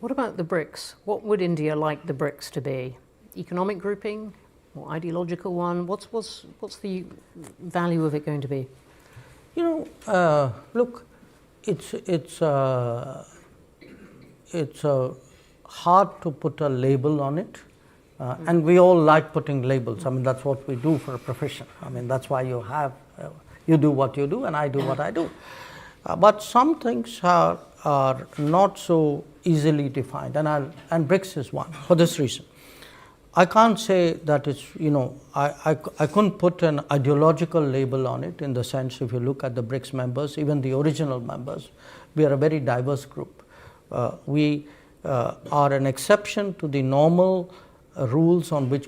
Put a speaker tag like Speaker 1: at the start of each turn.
Speaker 1: What about the BRICS? What would India like the BRICS to be? Economic grouping or ideological one? What's the value of it going to be?
Speaker 2: Look, it's hard to put a label on it, and we all like putting labels. I mean, that's what we do for a profession. I mean, that's why you have you do what you do, and I do what I do. But some things are not so easily defined, and BRICS is one for this reason. I can't say that it's, I couldn't put an ideological label on it, in the sense, if you look at the BRICS members, even the original members, we are a very diverse group. We are an exception to the normal rules on which